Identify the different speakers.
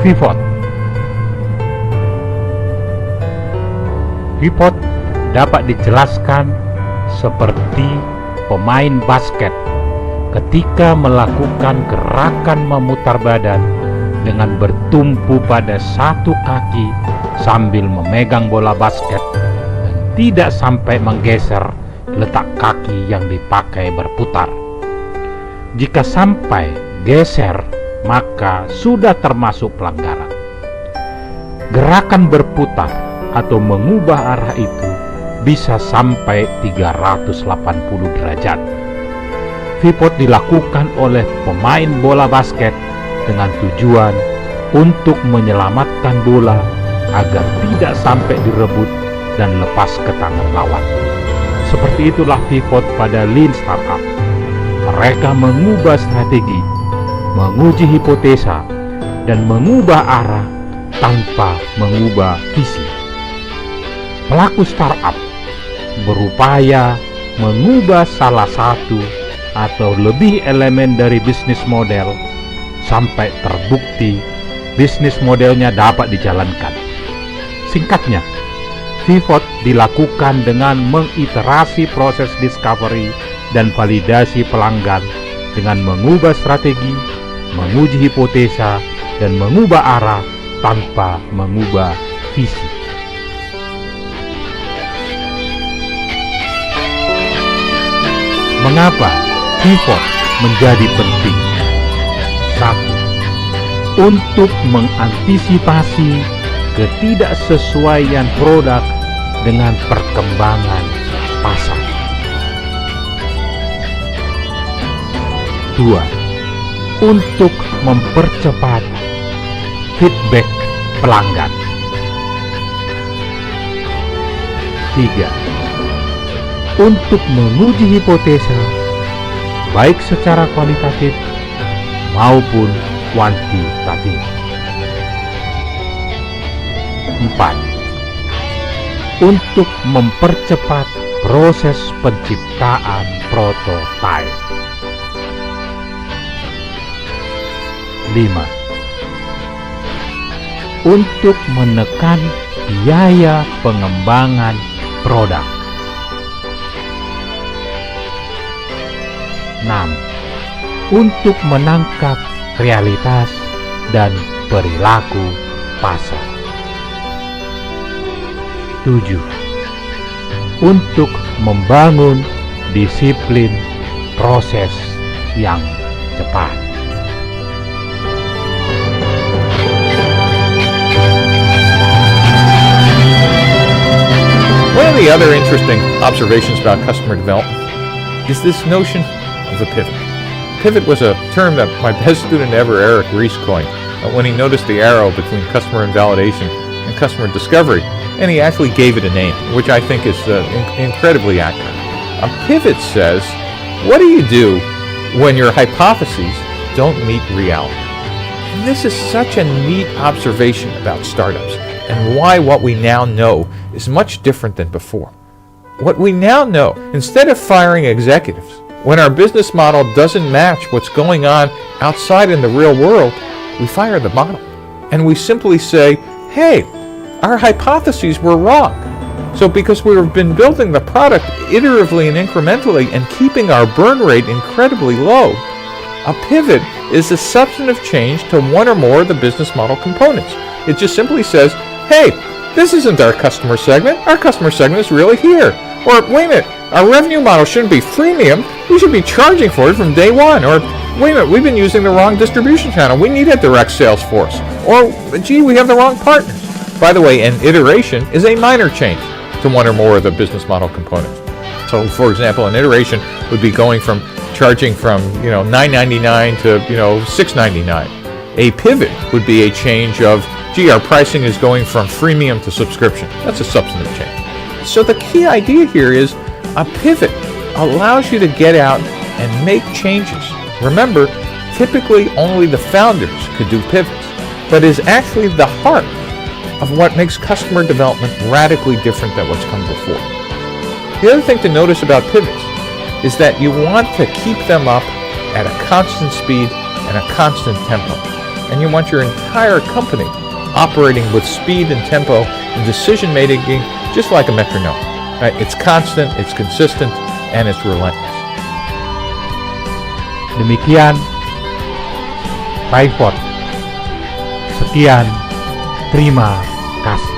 Speaker 1: Pivot. Pivot dapat dijelaskan seperti pemain basket ketika melakukan gerakan memutar badan dengan bertumpu pada satu kaki sambil memegang bola basket dan tidak sampai menggeser letak kaki yang dipakai berputar. Jika sampai geser, maka sudah termasuk pelanggaran. Gerakan berputar atau mengubah arah itu bisa sampai 380 derajat. Pivot dilakukan oleh pemain bola basket dengan tujuan untuk menyelamatkan bola agar tidak sampai direbut dan lepas ke tangan lawan. Seperti itulah pivot pada lean startup. Mereka mengubah strategi, menguji hipotesa, dan mengubah arah tanpa mengubah visi. Pelaku startup berupaya mengubah salah satu atau lebih elemen dari bisnis model sampai terbukti bisnis modelnya dapat dijalankan. Singkatnya, pivot dilakukan dengan mengiterasi proses discovery dan validasi pelanggan dengan mengubah strategi, menguji hipotesa, dan mengubah arah tanpa mengubah visi. Mengapa pivot menjadi penting? 1. Untuk mengantisipasi ketidaksesuaian produk dengan perkembangan pasar. 2. Untuk mempercepat feedback pelanggan. 3. Untuk menguji hipotesa baik secara kualitatif maupun kuantitatif. 4. Untuk mempercepat proses penciptaan prototipe. 5. Untuk menekan biaya pengembangan produk. 6. Untuk menangkap realitas dan perilaku pasar. 7. Untuk membangun disiplin proses yang cepat.
Speaker 2: One of the other interesting observations about customer development is this notion of the pivot. Pivot was a term that my best student ever, Eric Reese, coined when he noticed the arrow between customer invalidation and customer discovery, and he actually gave it a name, which I think is incredibly accurate. A pivot says, what do you do when your hypotheses don't meet reality? And this is such a neat observation about startups and why what we now know is much different than before. What we now know, instead of firing executives, when our business model doesn't match what's going on outside in the real world, we fire the model. And we simply say, hey, our hypotheses were wrong. So because we've been building the product iteratively and incrementally and keeping our burn rate incredibly low, a pivot is a substantive change to one or more of the business model components. It just simply says, hey, this isn't our customer segment. Our customer segment is really here. Or, wait a minute, our revenue model shouldn't be freemium. We should be charging for it from day one. Or, wait a minute, we've been using the wrong distribution channel. We need a direct sales force. Or, gee, we have the wrong partners. By the way, an iteration is a minor change to one or more of the business model components. So, for example, an iteration would be going from charging from, $9.99 to, $6.99. A pivot would be a change of, gee, our pricing is going from freemium to subscription. That's a substantive change. So the key idea here is a pivot allows you to get out and make changes. Remember, typically only the founders could do pivots, but is actually the heart of what makes customer development radically different than what's come before. The other thing to notice about pivots is that you want to keep them up at a constant speed and a constant tempo. and you want your entire company operating with speed and tempo and decision making just like a metronome. Right? It's constant, it's consistent, and it's relentless.
Speaker 1: Demikian Pivot. Sekian, terima kasih.